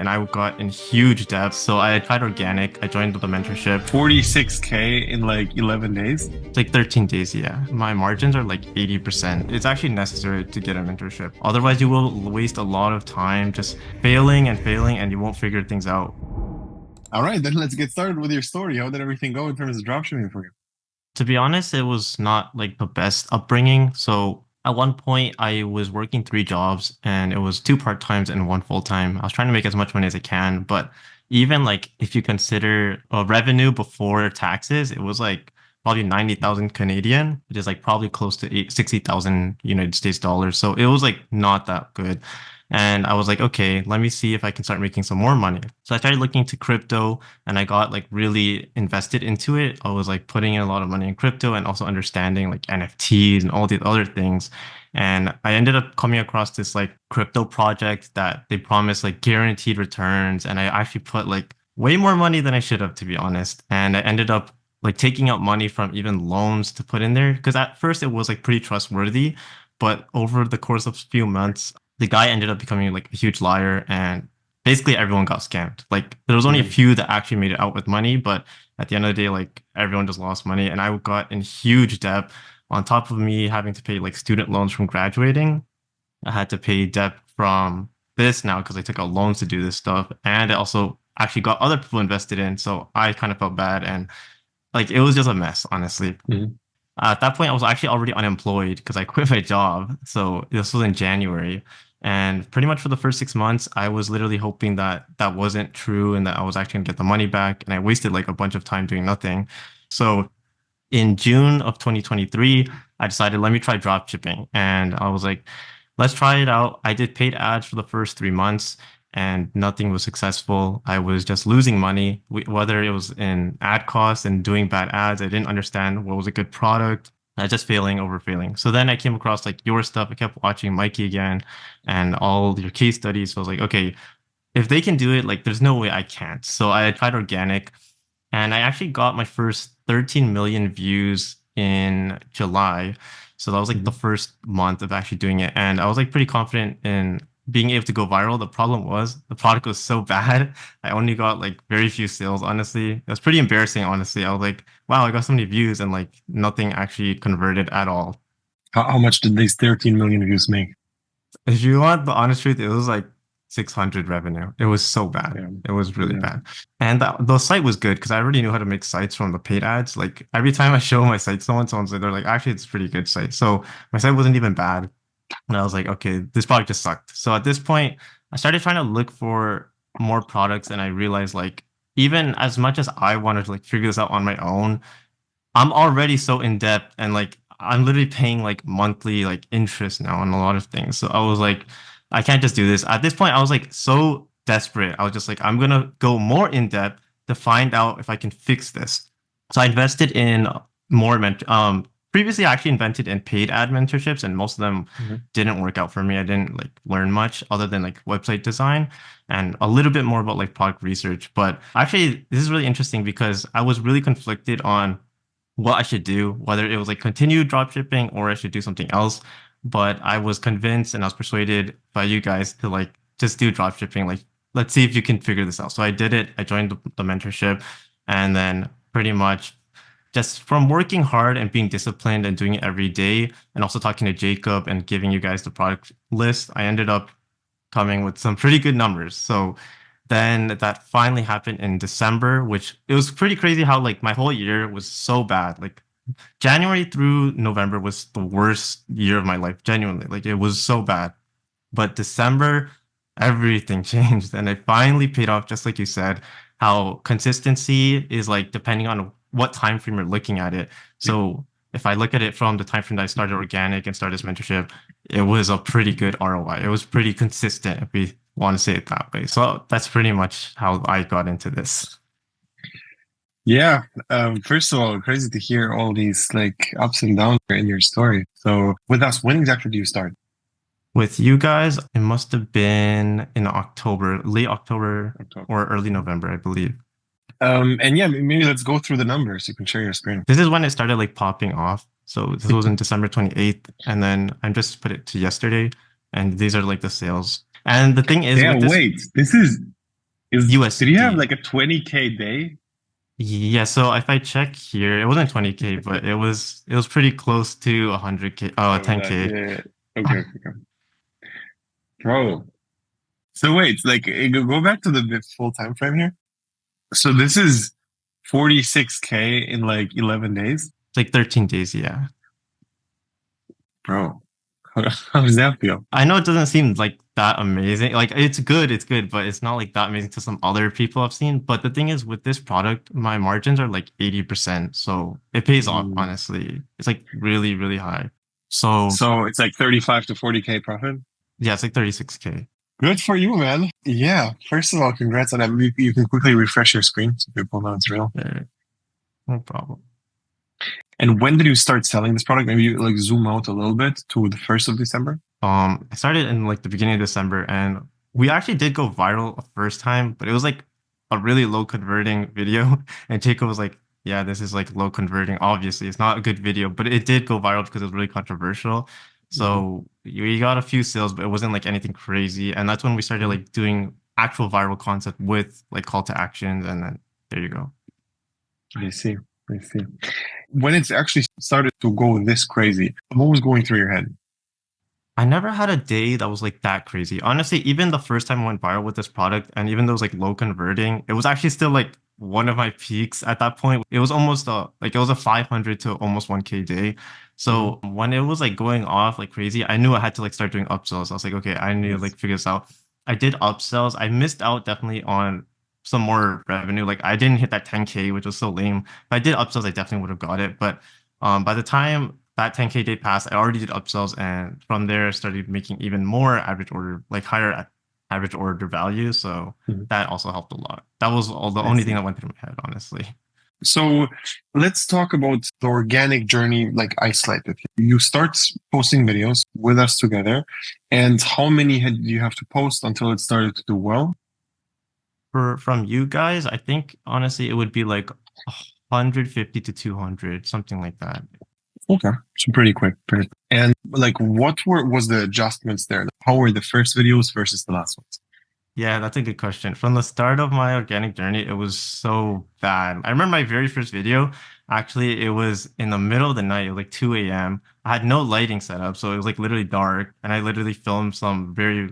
and I got in huge debt. So I tried organic. I joined the mentorship. 46K in like 11 days. It's like 13 days, yeah. My margins are like 80%. It's actually necessary to get a mentorship. Otherwise, you will waste a lot of time just failing and failing, and you won't figure things out. All right, then let's get started with your story. How did everything go in terms of dropshipping for you? To be honest, it was not like the best upbringing. So at one point, I was working three jobs and it was two part-times and one full-time. I was trying to make as much money as I can, but even like if you consider revenue before taxes, it was like probably 90,000 Canadian, which is like probably close to 60,000 United States dollars. So it was like not that good. And I was like, okay, let me see if I can start making some more money. So I started looking to crypto and I got like really invested into it. I was like putting in a lot of money in crypto and also understanding like NFTs and all these other things. And I ended up coming across this like crypto project that they promised like guaranteed returns. And I actually put like way more money than I should have, to be honest. And I ended up like taking out money from even loans to put in there because at first it was like pretty trustworthy. But over the course of a few months, the guy ended up becoming like a huge liar and basically everyone got scammed. Like there was only a Mhm. few that actually made it out with money, but at the end of the day, like everyone just lost money and I got in huge debt on top of me having to pay like student loans from graduating. I had to pay debt from this now because I took out loans to do this stuff. And I also actually got other people invested in. So I kind of felt bad and like it was just a mess, honestly. Mhm. At that point, I was actually already unemployed because I quit my job. So this was in January. And pretty much for the first 6 months, I was literally hoping that that wasn't true and that I was actually going to get the money back. And I wasted like a bunch of time doing nothing. So in June of 2023, I decided, let me try dropshipping. And I was like, let's try it out. I did paid ads for the first 3 months and nothing was successful. I was just losing money, whether it was in ad costs and doing bad ads. I didn't understand what was a good product. I just failing over failing. So then I came across like your stuff. I kept watching Mikey again and all your case studies. So I was like, okay, if they can do it, like there's no way I can't. So I tried organic and I actually got my first 13 million views in July. So that was like the Mhm. first month of actually doing it. And I was like pretty confident in being able to go viral. The problem was the product was so bad. I only got like very few sales, honestly. It was pretty embarrassing, honestly. I was like, wow, I got so many views and like nothing actually converted at all. How much did these 13 million views make? If you want the honest truth, it was like 600 revenue. It was so bad. Yeah. It was really Yeah. bad. And the site was good because I already knew how to make sites from the paid ads. Like every time I show my site to someone's like, they're like, actually, it's a pretty good site. So my site wasn't even bad. And I was like, okay, this product just sucked. So at this point, I started trying to look for more products and I realized like, even as much as I wanted to like figure this out on my own, I'm already so in debt and like I'm literally paying like monthly like interest now on a lot of things. So I was like, I can't just do this. At this point, I was like so desperate. I was just like, I'm gonna go more in depth to find out if I can fix this. So I invested in more previously I actually invested in paid ad mentorships and most of them Mhm. didn't work out for me. I didn't like learn much other than like website design and a little bit more about like product research. But actually, this is really interesting because I was really conflicted on what I should do, whether it was like continue drop shipping or I should do something else. But I was convinced and I was persuaded by you guys to like just do drop shipping. Like, let's see if you can figure this out. So I did it. I joined the mentorship and then pretty much just from working hard and being disciplined and doing it every day and also talking to Jacob and giving you guys the product list, I ended up coming with some pretty good numbers. So then that finally happened in December, which it was pretty crazy how like my whole year was so bad. Like January through November was the worst year of my life, genuinely. Like it was so bad. But December, everything changed and it finally paid off, just like you said, how consistency is like depending on what time frame you're looking at it. So if I look at it from the time frame that I started organic and started this mentorship, it was a pretty good ROI. It was pretty consistent, if we want to say it that way. So that's pretty much how I got into this. Yeah. First of all, crazy to hear all these like ups and downs in your story. So with us, when exactly do you start? With you guys, it must have been in October, late October October. or early November, I believe. And yeah, maybe let's go through the numbers. You can share your screen. This is when it started like popping off. So this was in December 28th. And then I just put it to yesterday. And these are like the sales. And the thing is with Damn, this, wait, this is Did you have USD. like a 20K day? Yeah, so if I check here, it wasn't 20K, but it was pretty close to 100K, Oh, that 10K. yeah. Okay, okay, okay. Bro. So wait, like go back to the full time frame here. So this is 46K in like 11 days, It's like 13 days, yeah. bro. How does that feel? I know it doesn't seem like that amazing. Like it's good, but it's not like that amazing to some other people I've seen. But the thing is, with this product, my margins are like 80%. So it pays off, Mm. honestly. It's like really, really high. So So it's like 35 to 40K profit. yeah, it's like 36K. Good for you, man. Yeah. First of all, congrats on that. You can quickly refresh your screen so people know it's real. Yeah, no problem. And when did you start selling this product? Maybe you like zoom out a little bit to the 1st of December. I started in like the beginning of December and we actually did go viral a first time, but it was like a really low converting video. And Jacob was like, yeah, this is like low converting. Obviously, it's not a good video, but it did go viral because it was really controversial. Mhm. So we got a few sales, but it wasn't like anything crazy. And that's when we started Mhm. like doing actual viral content with like call to actions. And then there you go. I see. I see. When it's actually started to go this crazy, what was going through your head? I never had a day that was like that crazy. Honestly, even the first time I went viral with this product, and even though it was like low converting, it was actually still like one of my peaks at that point. It was almost like it was a 500 to almost 1K day. Mhm. So when it was like going off like crazy, I knew I had to like start doing upsells. I was like, okay, I need to Yes. like figure this out. I did upsells. I missed out definitely on some more revenue. Like I didn't hit that 10K, which was so lame. If I did upsells, I definitely would have got it. But by the time that 10K day passed, I already did upsells, and from there I started making even more average order, like higher average order value. So Mhm. that also helped a lot. That was all the I only thing see. that went through my head, honestly. So let's talk about the organic journey, like isolated. You start posting videos with us together, and how many had you have to post until it started to do well? For from you guys, I think honestly it would be like 150 to 200, something like that. Okay, so pretty quick. And like, what was the adjustments there? How were the first videos versus the last ones? Yeah, that's a good question. From the start of my organic journey, it was so bad. I remember my very first video, actually, it was in the middle of the night. It was like 2 a.m. I had no lighting set up, so it was like literally dark. And I literally filmed some very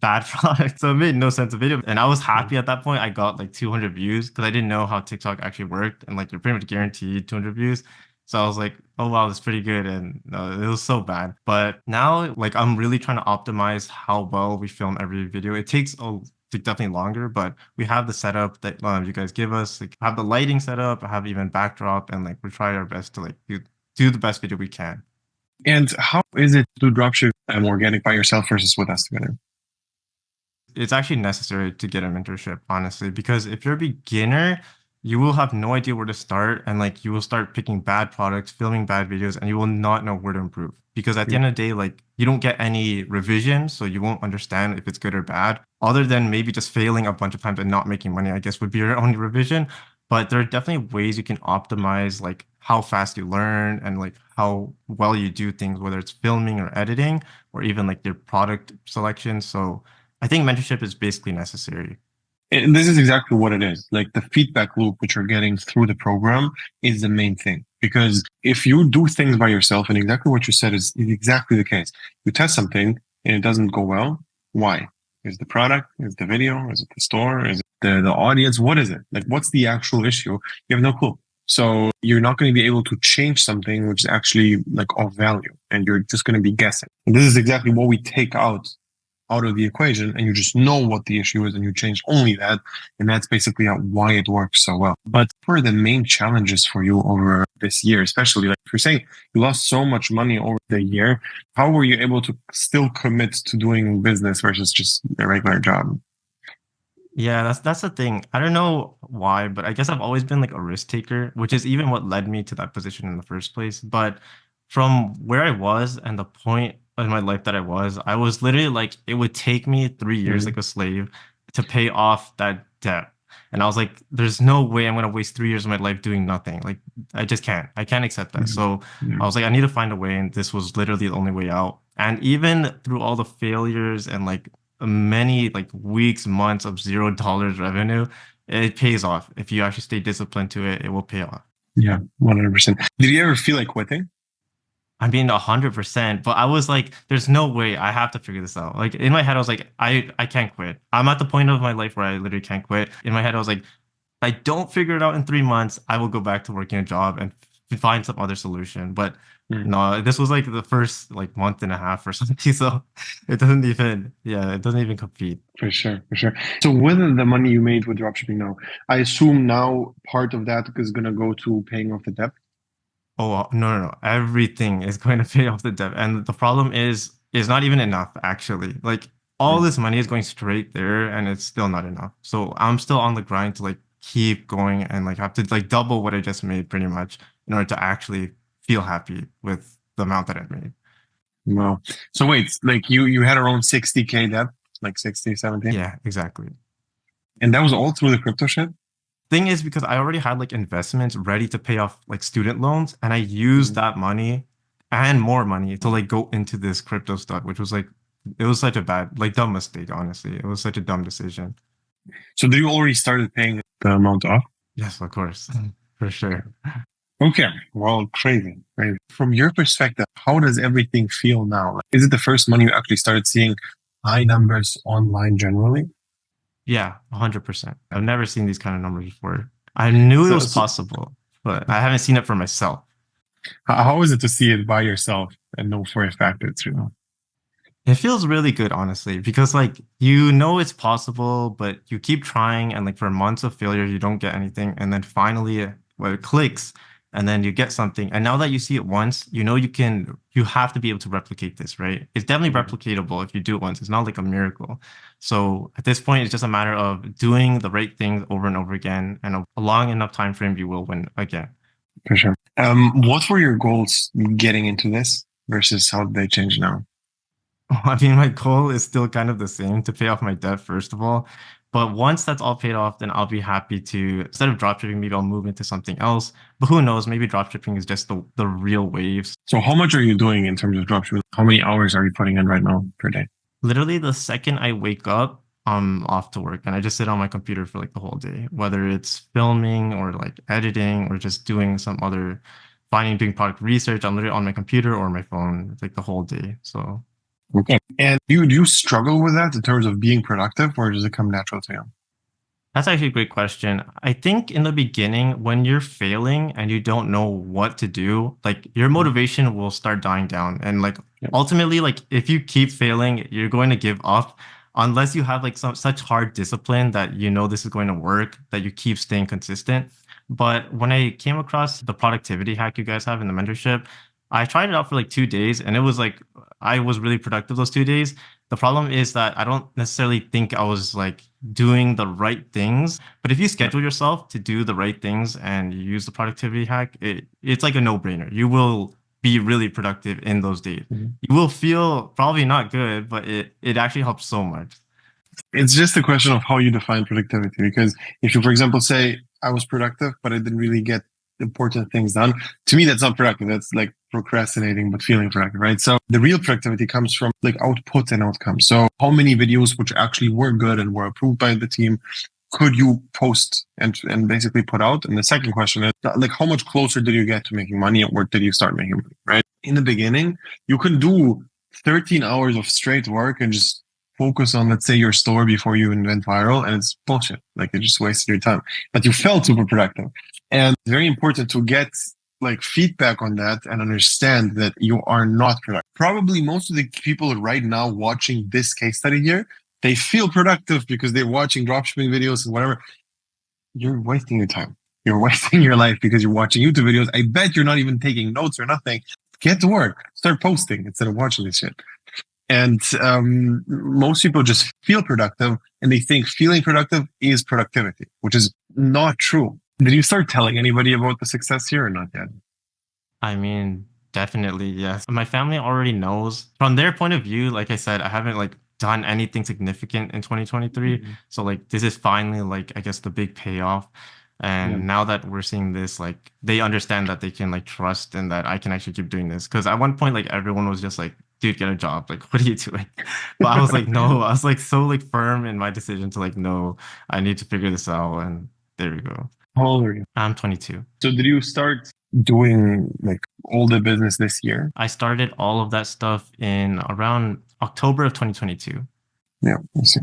bad product. So it made no sense of video. And I was happy at that point. I got like 200 views because I didn't know how TikTok actually worked. And like you're pretty much guaranteed 200 views. So I was like, oh wow, that's pretty good. And no, it was so bad. But now, like, I'm really trying to optimize how well we film every video. It takes definitely longer, but we have the setup that you guys give us. Like, have the lighting set up, have even backdrop, and like we try our best to like do the best video we can. And how is it to dropship organic by yourself versus with us together? It's actually necessary to get a mentorship, honestly, because if you're a beginner, you will have no idea where to start, and like you will start picking bad products, filming bad videos, and you will not know where to improve. Because at the Mm. end of the day, like you don't get any revision, so you won't understand if it's good or bad, other than maybe just failing a bunch of times and not making money, I guess would be your only revision. But there are definitely ways you can optimize like how fast you learn and like how well you do things, whether it's filming or editing, or even like your product selection. So I think mentorship is basically necessary. And this is exactly what it is. Like the feedback loop which you're getting through the program is the main thing. Because if you do things by yourself, and exactly what you said is exactly the case, you test something and it doesn't go well. Why? Is the product? Is the video? Is it the store? Is it the audience? What is it? Like, what's the actual issue? You have no clue. So you're not going to be able to change something which is actually like of value, and you're just going to be guessing. And this is exactly what we take out of the equation, and you just know what the issue is and you change only that. And that's basically why it works so well. But what are the main challenges for you over this year, especially like if you're saying you lost so much money over the year, how were you able to still commit to doing business versus just a regular job? Yeah, that's the thing. I don't know why, but I guess I've always been like a risk taker, which is even what led me to that position in the first place. But from where I was and the point in my life that I was literally like it would take me 3 years like Mm, a slave to pay off that debt. And I was like, there's no way I'm gonna waste 3 years of my life doing nothing. Like I just can't. I can't accept that. mm, So yeah. I was like, I need to find a way, and this was literally the only way out. And even through all the failures and like many like weeks, months of $0 revenue, it pays off. If you actually stay disciplined to it, it will pay off. Yeah, 100%. Did you ever feel like quitting? I mean, 100%, but I was like, there's no way I have to figure this out. Like in my head, I was like, I can't quit. I'm at the point of my life where I literally can't quit. In my head, I was like, I don't figure it out in 3 months, I will go back to working a job and find some other solution. But Mm. no, this was like the first like month and a half or something. So it doesn't even, yeah, it doesn't even compete. For sure, for sure. So with the money you made with dropshipping now, I assume now part of that is gonna go to paying off the debt. Oh, no, no, no. Everything is going to pay off the debt. And the problem is not even enough, actually. Like all Mm. this money is going straight there and it's still not enough. So I'm still on the grind to like keep going and like have to like double what I just made pretty much in order to actually feel happy with the amount that I made. Wow. So wait, like you had around 60K debt, like 60, 70, Yeah, exactly. and that was all through the crypto shit? Thing is because I already had like investments ready to pay off like student loans and I used Mm. that money and more money to like go into this crypto stuff, which was like it was such a bad, like dumb mistake, honestly. It was such a dumb decision. So did you already started paying the amount off? Yes, of course. For sure. Okay, well, crazy, crazy. From your perspective, how does everything feel now? Like, is it the first money you actually started seeing high numbers online generally? Yeah, 100%. I've never seen these kind of numbers before. I knew it So, was possible, but I haven't seen it for myself. how is it to see it by yourself and know for a fact it's real? It feels really good, honestly, because like you know it's possible, but you keep trying, and like for months of failure, you don't get anything, and then finally, well, it clicks, and then you get something. And now that you see it once, you know you have to be able to replicate this, right? It's definitely Mhm. replicatable if you do it once. It's not like a miracle. So at this point, it's just a matter of doing the right things over and over again, and a long enough time frame, you will win again. For sure. What were your goals getting into this versus how they change now? I mean, my goal is still kind of the same to pay off my debt, first of all. But once that's all paid off, then I'll be happy to, instead of dropshipping, maybe I'll move into something else. But who knows? Maybe dropshipping is just the real waves. So how much are you doing in terms of dropshipping? How many hours are you putting in right now per day? Literally, the second I wake up, I'm off to work and I just sit on my computer for like the whole day, whether it's filming or like editing or just doing some other doing product research. I'm literally on my computer or my phone like the whole day. So. Okay. And do you struggle with that in terms of being productive, or does it come natural to you? That's actually a great question. I think in the beginning, when you're failing and you don't know what to do, like your Mhm. motivation will start dying down. And like Yeah. ultimately, like if you keep failing, you're going to give up unless you have like some such hard discipline that you know this is going to work, that you keep staying consistent. But when I came across the productivity hack you guys have in the mentorship, I tried it out for like 2 days and it was like I was really productive those 2 days. The problem is that I don't necessarily think I was like doing the right things. But if you Yeah. schedule yourself to do the right things and you use the productivity hack, it's like a no-brainer. You will be really productive in those days. Mhm. You will feel probably not good, but it actually helps so much. It's just a question of how you define productivity. Because if you, for example, say, I was productive, but I didn't really get important things done, to me, that's not productive. That's like procrastinating, but feeling productive, right? So the real productivity comes from like output and outcome. So how many videos which actually were good and were approved by the team could you post and basically put out? And the second question is like, how much closer did you get to making money, or did you start making money, right? In the beginning, you can do 13 hours of straight work and just focus on, let's say, your store before you went viral, and it's bullshit. Like you just wasted your time, but you felt super productive. And it's very important to get like feedback on that and understand that you are not productive. Probably most of the people right now watching this case study here, they feel productive because they're watching dropshipping videos and whatever. You're wasting your time. You're wasting your life because you're watching YouTube videos. I bet you're not even taking notes or nothing. Get to work. Start posting instead of watching this shit. And most people just feel productive and they think feeling productive is productivity, which is not true. Did you start telling anybody about the success here or not yet? I mean, definitely, yes. My family already knows. From their point of view, like I said, I haven't like done anything significant in 2023. Mhm. So like this is finally like I guess the big payoff. Yeah. And now that we're seeing this, like they understand that they can like trust and that I can actually keep doing this. Because at one point, like everyone was just like dude, get a job. Like, what are you doing? But I was like, no, I was like so like firm in my decision to like, no, I need to figure this out. And there we go. How old are you? I'm 22. So did you start doing like all the business this year? I started all of that stuff in around October of 2022. Yeah, I see.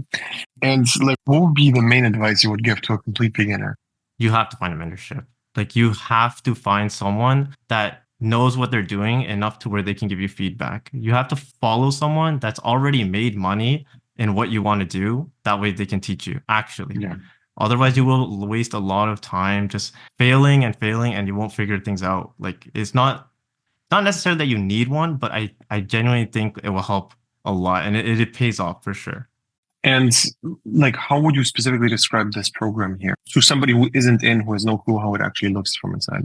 And like, what would be the main advice you would give to a complete beginner? You have to find a mentorship. Like you have to find someone that knows what they're doing enough to where they can give you feedback. You have to follow someone that's already made money in what you want to do. That way they can teach you actually. Yeah. Otherwise, you will waste a lot of time just failing and failing and you won't figure things out. Like it's not necessarily that you need one, but I genuinely think it will help a lot and it pays off for sure. And like, how would you specifically describe this program here to somebody who isn't in, who has no clue how it actually looks from inside?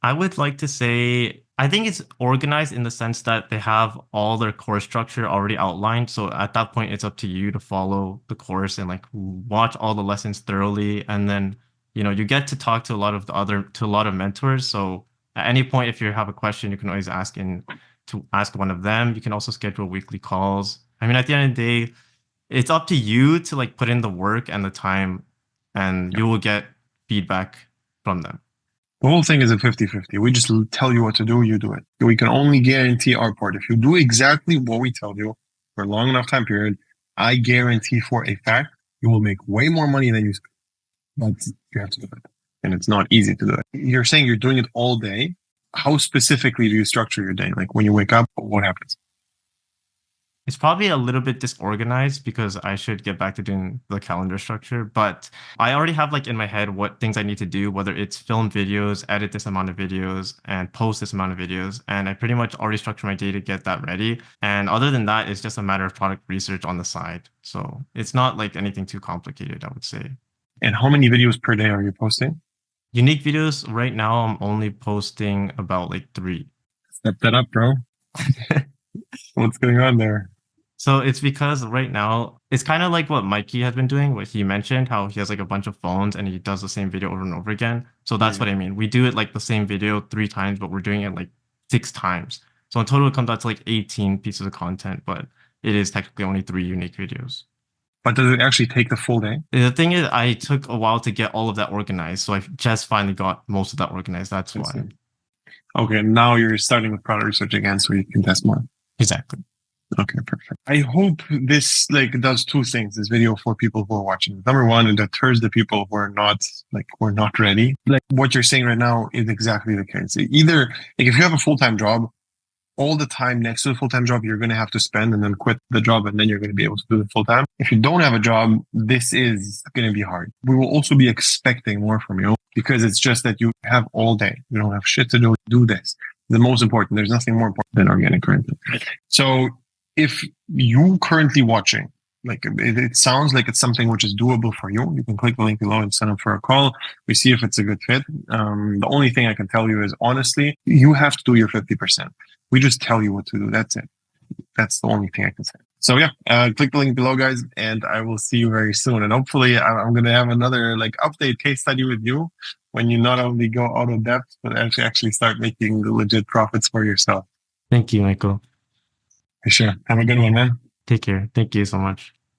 I would like to say, I think it's organized in the sense that they have all their course structure already outlined. So at that point, it's up to you to follow the course and like watch all the lessons thoroughly. And then, you get to talk to a lot of mentors. So at any point, if you have a question, you can always ask one of them. You can also schedule weekly calls. I mean, at the end of the day, it's up to you to like put in the work and the time, and you will get feedback from them. The whole thing is a 50-50. We just tell you what to do, you do it. We can only guarantee our part. If you do exactly what we tell you for a long enough time period, I guarantee for a fact you will make way more money than you spend. But you have to do it. And it's not easy to do it. You're saying you're doing it all day. How specifically do you structure your day? Like when you wake up, what happens? It's probably a little bit disorganized because I should get back to doing the calendar structure, but I already have like in my head what things I need to do, whether it's film videos, edit this amount of videos, and post this amount of videos. And I pretty much already structure my day to get that ready. And other than that, it's just a matter of product research on the side. So it's not like anything too complicated, I would say. And how many videos per day are you posting? Unique videos, right now, I'm only posting about like 3. Step that up, bro. What's going on there? So it's because right now it's kind of like what Mikey has been doing, what he mentioned, how he has like a bunch of phones and he does the same video over and over again. So that's what I mean. We do it like the same video 3 times, but we're doing it like 6 times. So in total, it comes out to like 18 pieces of content, but it is technically only 3 unique videos. But does it actually take the full day? The thing is, I took a while to get all of that organized. So I just finally got most of that organized. That's why. Okay, now you're starting with product research again so you can test more. Exactly. Okay, perfect. I hope this like does 2 things, this video, for people who are watching. Number one, it deters the people who are not ready. Like what you're saying right now is exactly the case. Either like if you have a full-time job, all the time next to the full-time job, you're going to have to spend and then quit the job and then you're going to be able to do the full-time. If you don't have a job, this is going to be hard. We will also be expecting more from you because it's just that you have all day. You don't have shit to do this. The most important, there's nothing more important than organic content. So if you currently watching, like it sounds like it's something which is doable for you, you can click the link below and sign up for a call. We see if it's a good fit. The only thing I can tell you is honestly, you have to do your 50%. We just tell you what to do. That's it. That's the only thing I can say. So yeah, click the link below, guys, and I will see you very soon. And hopefully I'm going to have another like update case study with you when you not only go out of depth, but actually start making the legit profits for yourself. Thank you, Michael. For sure. Have a good one, man. Take care. Thank you so much.